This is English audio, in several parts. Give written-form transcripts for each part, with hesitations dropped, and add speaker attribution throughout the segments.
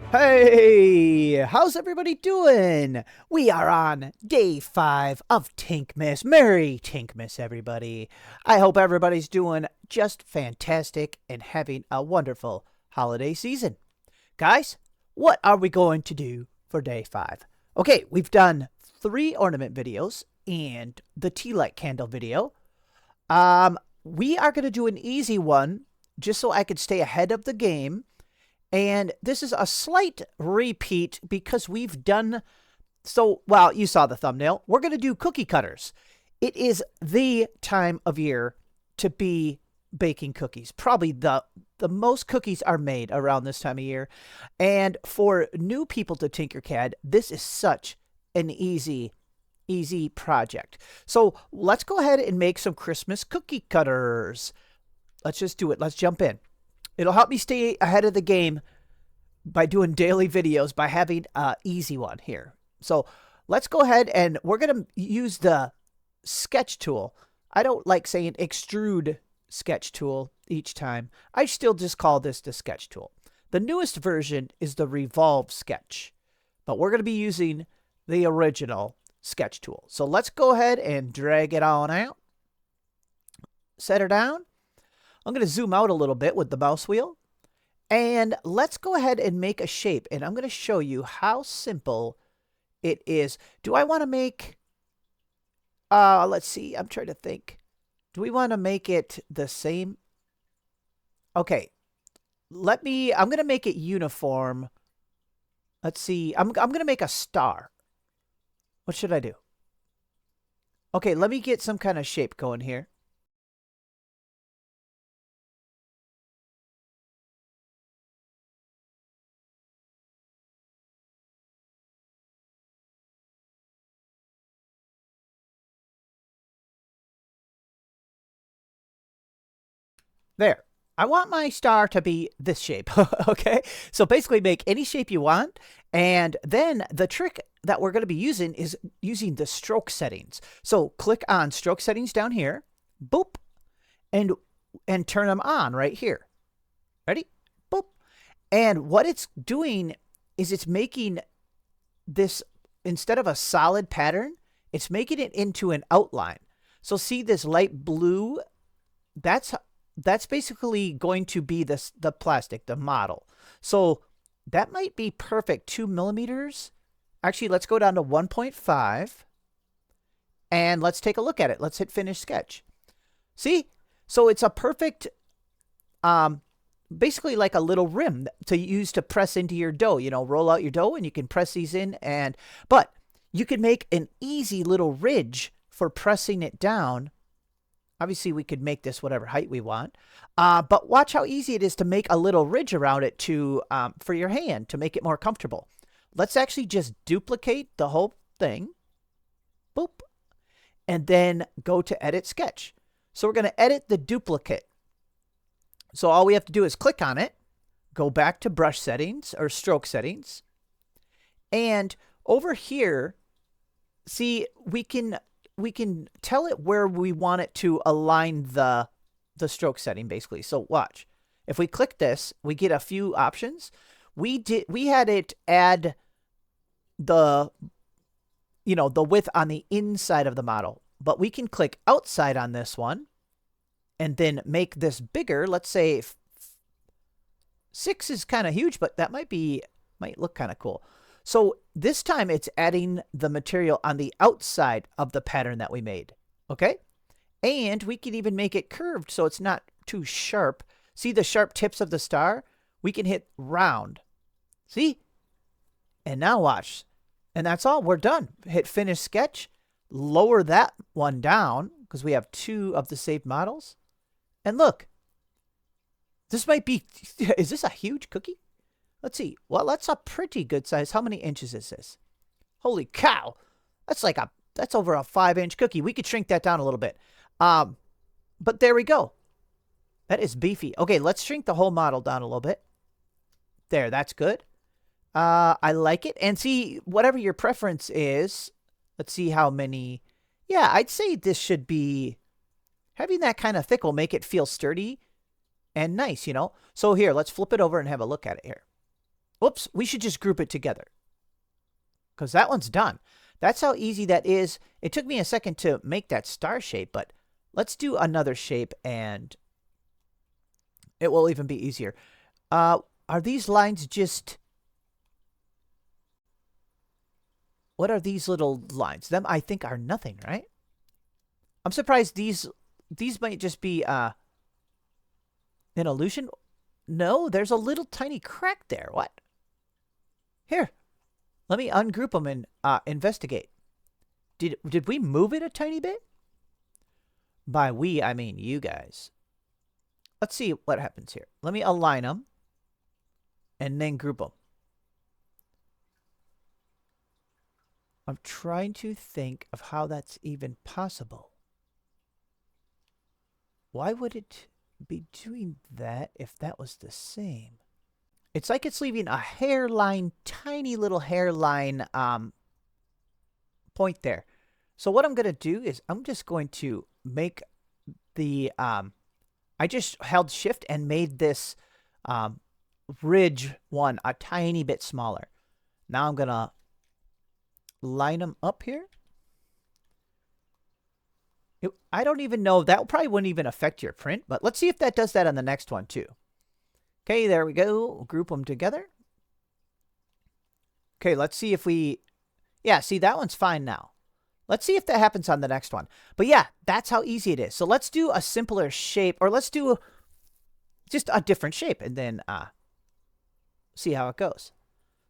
Speaker 1: Hey, how's everybody doing? We are on day 5 of Tinkmas. Merry Tinkmas, everybody. I hope everybody's doing just fantastic and having a wonderful holiday season. Guys, what are we going to do for day 5? Okay, we've done 3 ornament videos and the tea light candle video. We are going to do an easy one just so I could stay ahead of the game, and this is a slight repeat because we've done so well. You saw the thumbnail. We're going to do cookie cutters. It is the time of year to be baking cookies. Probably the most cookies are made around this time of year. And for new people to Tinkercad, this is such an easy project. So let's go ahead and make some Christmas cookie cutters. Let's just do it. Let's jump in. It'll help me stay ahead of the game by doing daily videos by having an easy one here. So let's go ahead and we're going to use the sketch tool. I don't like saying extrude sketch tool each time. I still just call this the sketch tool. The newest version is the revolve sketch, but we're going to be using the original sketch tool. So let's go ahead and drag it on out. Set her down. I'm going to zoom out a little bit with the mouse wheel. And let's go ahead and make a shape. And I'm going to show you how simple it is. Do I want to make... let's see. I'm trying to think. Do we want to make it the same? Okay. I'm going to make it uniform. Let's see. I'm going to make a star. What should I do? Okay, let me get some kind of shape going here. There. I want my star to be this shape, okay? So basically make any shape you want, and then the trick that we're going to be using is using the stroke settings. So click on stroke settings down here, boop, and turn them on right here. Ready? Boop. And what it's doing is it's making this, instead of a solid pattern, it's making it into an outline. So see this light blue? That's basically going to be the plastic, the model. So that might be perfect. 2 millimeters. Actually, let's go down to 1.5. And let's take a look at it. Let's hit finish sketch. See? So it's a perfect, basically like a little rim to use to press into your dough. You know, roll out your dough and you can press these in. But you can make an easy little ridge for pressing it down. Obviously, we could make this whatever height we want. But watch how easy it is to make a little ridge around it for your hand to make it more comfortable. Let's actually just duplicate the whole thing. Boop. And then go to Edit Sketch. So we're going to edit the duplicate. So all we have to do is click on it. Go back to Brush Settings or Stroke Settings. And over here, see, we can tell it where we want it to align the stroke setting, basically. So watch. If we click this, we get a few options. We had it add the width on the inside of the model, but we can click outside on this one and then make this bigger. Let's say 6 is kind of huge, but that might look kind of cool. So this time it's adding the material on the outside of the pattern that we made. Okay? And we can even make it curved so it's not too sharp. See the sharp tips of the star? We can hit round. See? And now watch. And that's all. We're done. Hit finish sketch. Lower that one down because we have 2 of the saved models. And look. This might be... Is this a huge cookie? Let's see. Well, that's a pretty good size. How many inches is this? Holy cow. That's over a 5-inch cookie. We could shrink that down a little bit. But there we go. That is beefy. Okay, let's shrink the whole model down a little bit. There, that's good. I like it. And see, whatever your preference is, let's see how many. Yeah, I'd say this should be, having that kind of thick will make it feel sturdy and nice, you know. So here, let's flip it over and have a look at it here. Oops, we should just group it together. Because that one's done. That's how easy that is. It took me a second to make that star shape, but let's do another shape and it will even be easier. Are these lines just... What are these little lines? Them, I think, are nothing, right? I'm surprised these might just be an illusion. No, there's a little tiny crack there. What? Here, let me ungroup them and investigate. Did we move it a tiny bit? By we, I mean you guys. Let's see what happens here. Let me align them and then group them. I'm trying to think of how that's even possible. Why would it be doing that if that was the same? It's like it's leaving a hairline, tiny little hairline point there. So what I'm going to do is I'm just going to make the... I just held shift and made this ridge one a tiny bit smaller. Now I'm going to line them up here. I don't even know. That probably wouldn't even affect your print, but let's see if that does that on the next one too. Okay, there we go. We'll group them together. Okay, let's see if we... Yeah, see, that one's fine now. Let's see if that happens on the next one. But yeah, that's how easy it is. So let's do a simpler shape, or let's do just a different shape, and then see how it goes.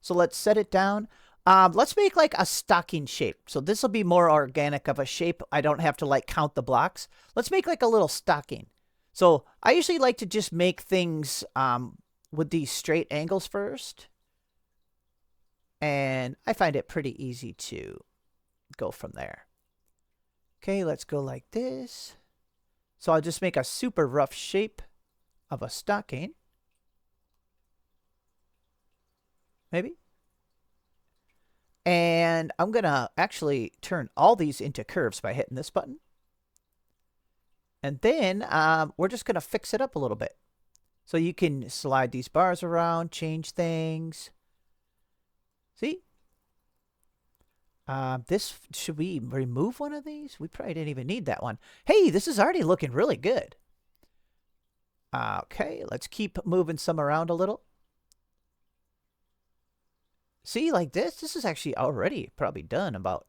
Speaker 1: So let's set it down. Let's make like a stocking shape. So this will be more organic of a shape. I don't have to like count the blocks. Let's make like a little stocking. So I usually like to just make things with these straight angles first. And I find it pretty easy to go from there. Okay, let's go like this. So I'll just make a super rough shape of a stocking. Maybe. And I'm going to actually turn all these into curves by hitting this button. And then we're just going to fix it up a little bit. So you can slide these bars around, change things. See? Should we remove one of these? We probably didn't even need that one. Hey, this is already looking really good. Okay, let's keep moving some around a little. See, like this is actually already probably done about.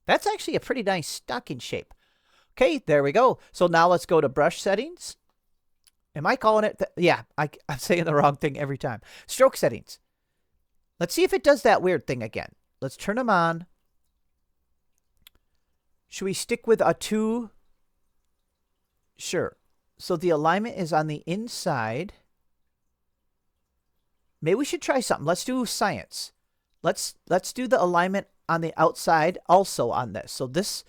Speaker 1: That's actually a pretty nice stocking shape. Okay, there we go. So now let's go to brush settings. Am I calling it? Yeah, I'm saying the wrong thing every time. Stroke settings. Let's see if it does that weird thing again. Let's turn them on. Should we stick with a 2? Sure. So the alignment is on the inside. Maybe we should try something. Let's do science. Let's do the alignment on the outside also on this. So this,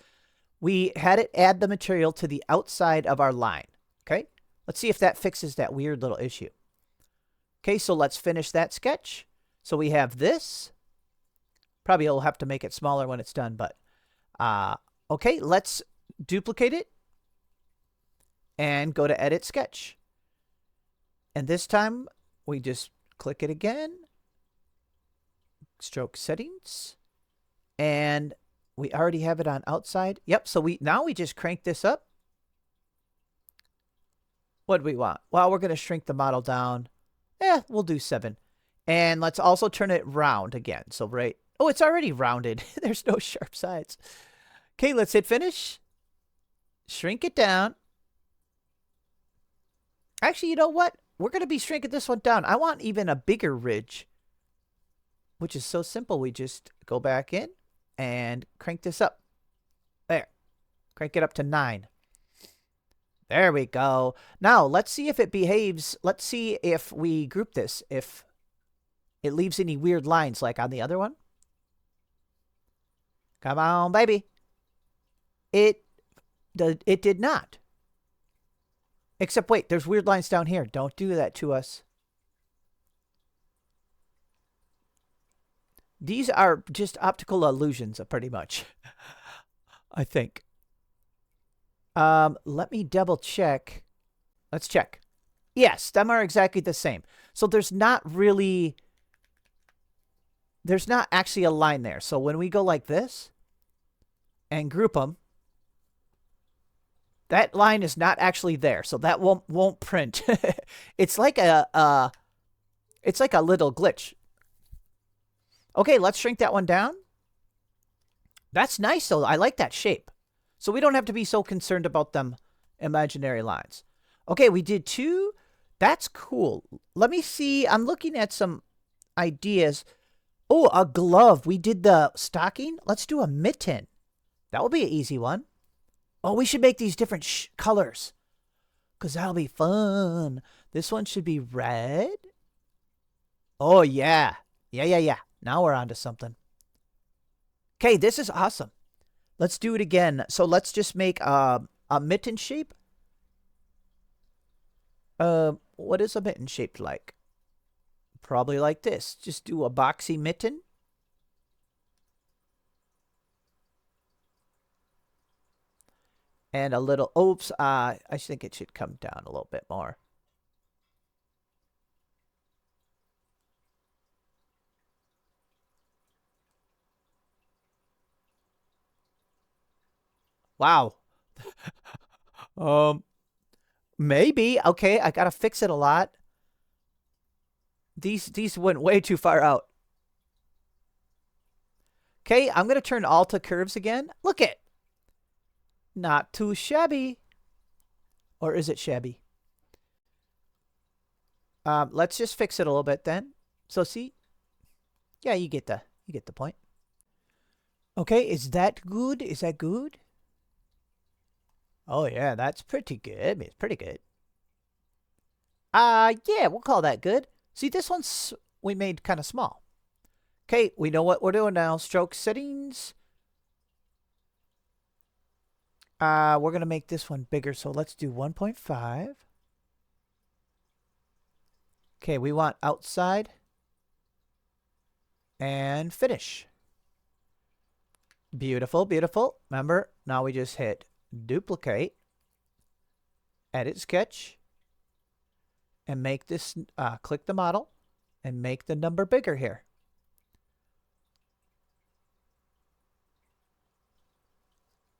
Speaker 1: we had it add the material to the outside of our line. Okay? Let's see if that fixes that weird little issue. Okay, so let's finish that sketch. So we have this. Probably will have to make it smaller when it's done, but okay, let's duplicate it and go to edit sketch. And this time we just click it again, stroke settings, and we already have it on outside. Yep, so now we just crank this up. What do we want? Well, we're going to shrink the model down. Yeah, we'll do 7. And let's also turn it round again. So right. Oh, it's already rounded. There's no sharp sides. Okay, let's hit finish. Shrink it down. Actually, you know what? We're going to be shrinking this one down. I want even a bigger ridge, which is so simple. We just go back in and crank this up. There. Crank it up to 9. There we go. Now, let's see if it behaves. Let's see if we group this, if it leaves any weird lines like on the other one. Come on, baby. It did not. Except, wait, there's weird lines down here. Don't do that to us. These are just optical illusions, pretty much. I think. Let me double check. Let's check. Yes, them are exactly the same. So there's not really there's not actually a line there. So when we go like this and group them, that line is not actually there. So that won't print. It's like it's like a little glitch. Okay, let's shrink that one down. That's nice though. I like that shape. So we don't have to be so concerned about them imaginary lines. Okay, we did 2. That's cool. Let me see. I'm looking at some ideas. Oh, a glove. We did the stocking. Let's do a mitten. That will be an easy one. Oh, we should make these different colors, because that'll be fun. This one should be red. Oh, yeah. Yeah. Now we're on to something. Okay, this is awesome. Let's do it again. So let's just make a mitten shape. What is a mitten shaped like? Probably like this. Just do a boxy mitten. And a little, oops, I think it should come down a little bit more. Wow. Maybe. Okay, I gotta fix it a lot. These went way too far out. Okay, I'm gonna turn all to curves again. Look it. Not too shabby. Or is it shabby? Let's just fix it a little bit then. So see? Yeah, you get the point. Okay, is that good? Is that good? Oh yeah, that's pretty good. It's pretty good. Yeah, we'll call that good. See, this one's we made kind of small. Okay, we know what we're doing now. Stroke settings. We're gonna make this one bigger, so let's do 1.5. Okay, we want outside and finish. Beautiful, beautiful. Remember, now we just hit duplicate, edit sketch, and make this, click the model, and make the number bigger here.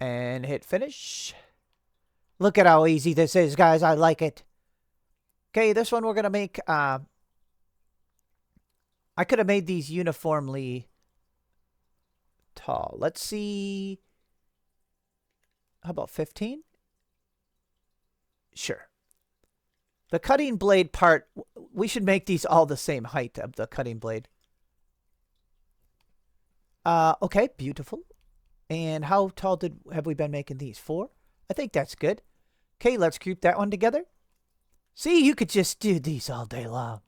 Speaker 1: And hit finish. Look at how easy this is, guys. I like it. Okay, this one we're going to make, I could have made these uniformly tall. Let's see. How about 15? Sure. The cutting blade part, we should make these all the same height of the cutting blade. Okay, beautiful. And how tall have we been making these? 4? I think that's good. Okay, let's group that one together. See, you could just do these all day long.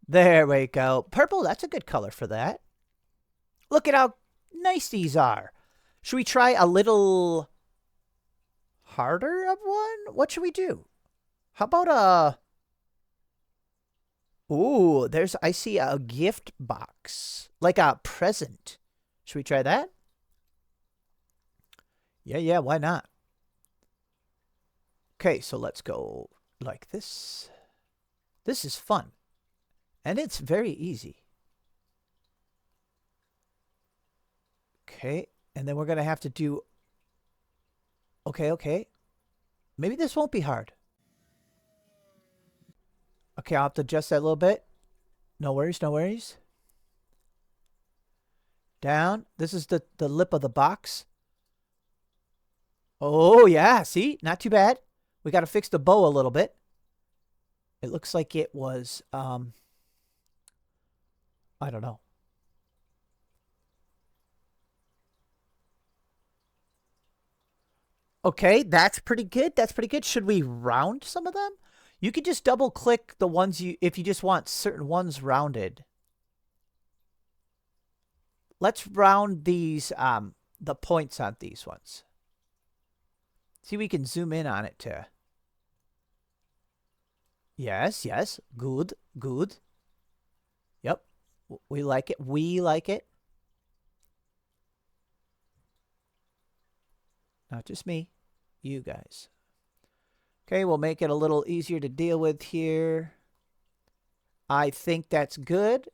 Speaker 1: There we go. Purple, that's a good color for that. Look at how nice these are. Should we try a little harder of one? What should we do? How about a... Ooh, I see a gift box. Like a present. Should we try that? Yeah, why not? Okay, so let's go like this. This is fun. And it's very easy. Okay, and then we're going to have to do... Okay. Maybe this won't be hard. Okay, I'll have to adjust that a little bit. No worries. Down. This is the lip of the box. Oh, yeah. See? Not too bad. We got to fix the bow a little bit. It looks like it was, I don't know. Okay, that's pretty good. Should we round some of them? You could just double click the ones if you just want certain ones rounded. Let's round these, the points on these ones. See, we can zoom in on it too. Yes. Good. Yep. We like it. Not just me. You guys. Okay, we'll make it a little easier to deal with here. I think that's good.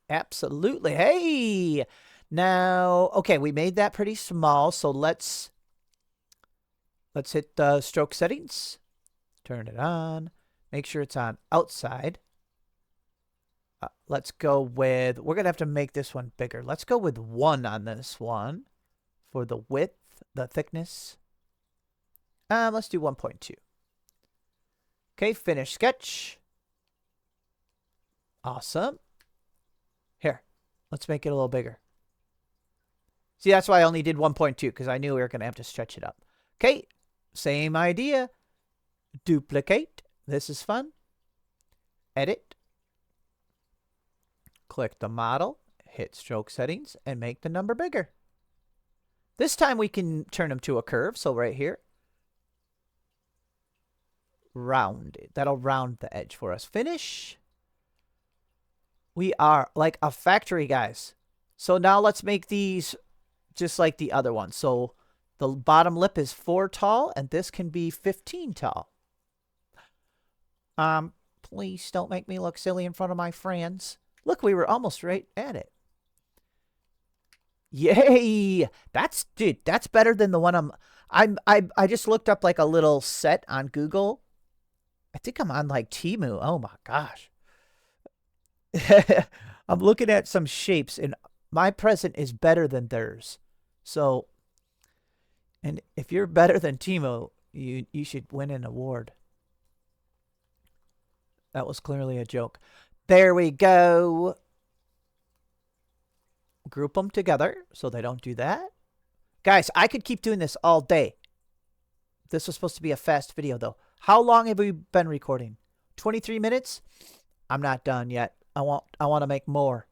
Speaker 1: Absolutely. Hey! Now, okay, we made that pretty small, so let's hit the stroke settings. Turn it on. Make sure it's on outside. Let's go with, we're going to have to make this one bigger. Let's go with 1 on this one for the width, the thickness. Let's do 1.2. Okay, finish sketch. Awesome. Here, let's make it a little bigger. See, that's why I only did 1.2, because I knew we were going to have to stretch it up. Okay, same idea. Duplicate. This is fun. Edit. Click the model, hit stroke settings, and make the number bigger. This time we can turn them to a curve, so right here. Round it. That'll round the edge for us. Finish. We are like a factory, guys. So now let's make these just like the other one. So the bottom lip is 4 tall, and this can be 15 tall. Please don't make me look silly in front of my friends. Look, we were almost right at it. Yay! Dude, that's better than the one I just looked up like a little set on Google. I think I'm on like Temu. Oh my gosh. I'm looking at some shapes and my present is better than theirs. So, and if you're better than Temu, you should win an award. That was clearly a joke. There we go. Group them together so they don't do that. Guys, I could keep doing this all day. This was supposed to be a fast video, though. How long have we been recording? 23 minutes? I'm not done yet. I want to make more.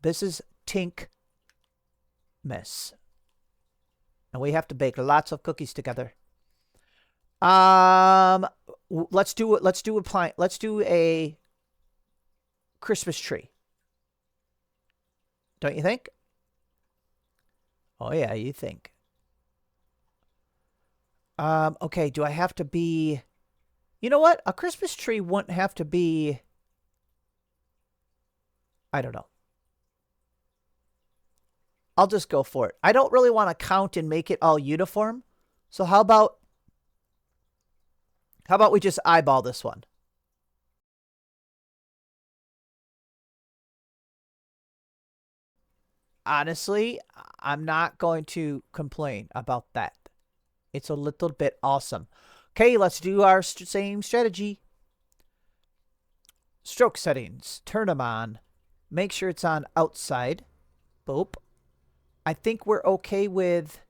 Speaker 1: This is Tinkmas. And we have to bake lots of cookies together. Let's do a Christmas tree. Don't you think? Oh yeah, you think. Okay, do I have to be... You know what? A Christmas tree wouldn't have to be... I don't know. I'll just go for it. I don't really want to count and make it all uniform. So how about we just eyeball this one? Honestly, I'm not going to complain about that. It's a little bit awesome. Okay, let's do our same strategy. Stroke settings. Turn them on. Make sure it's on outside. Boop. I think we're okay with...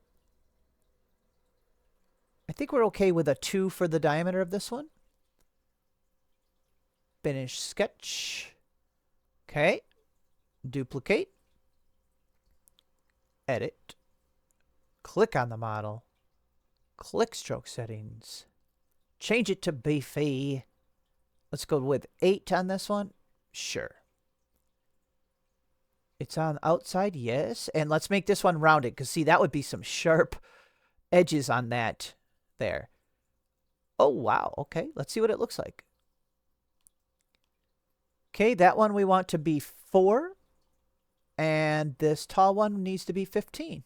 Speaker 1: a 2 for the diameter of this one. Finish sketch. Okay. Duplicate. Edit. Click on the model. Click stroke settings. Change it to beefy. Let's go with 8 on this one. Sure. It's on outside, yes. And let's make this one rounded, because see, that would be some sharp edges on that there. Oh, wow. Okay, let's see what it looks like. Okay, that one we want to be 4. And this tall one needs to be 15.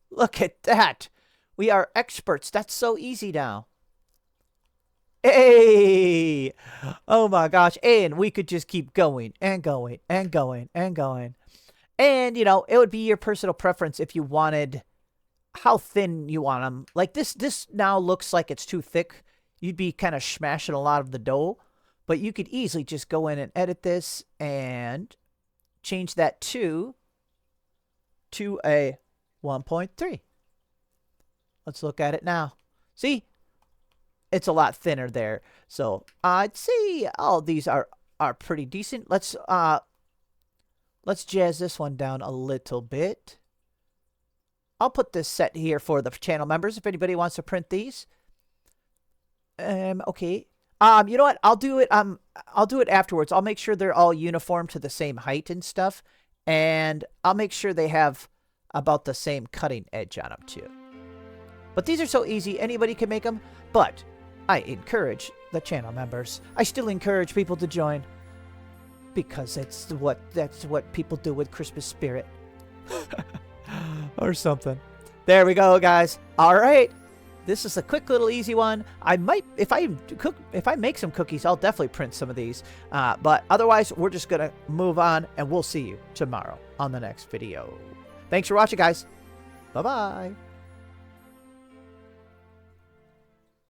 Speaker 1: Look at that. We are experts. That's so easy now. Hey! Oh my gosh. And we could just keep going and going and going and going. And, you know, it would be your personal preference if you wanted how thin you want them. Like this now looks like it's too thick. You'd be kind of smashing a lot of the dough. But you could easily just go in and edit this and change that to a 1.3. Let's look at it now. See? It's a lot thinner there. So I'd say all these are pretty decent. Let's jazz this one down a little bit. I'll put this set here for the channel members if anybody wants to print these. Okay. You know what? I'll do it afterwards. I'll make sure they're all uniform to the same height and stuff. And I'll make sure they have about the same cutting edge on them too. But these are so easy, anybody can make them. But I encourage the channel members. I still encourage people to join. because that's what people do with Christmas spirit. Or something. There we go, guys. All right. This is a quick little easy one. I might, if I make some cookies, I'll definitely print some of these. But otherwise, we're just going to move on, and we'll see you tomorrow on the next video. Thanks for watching, guys. Bye-bye.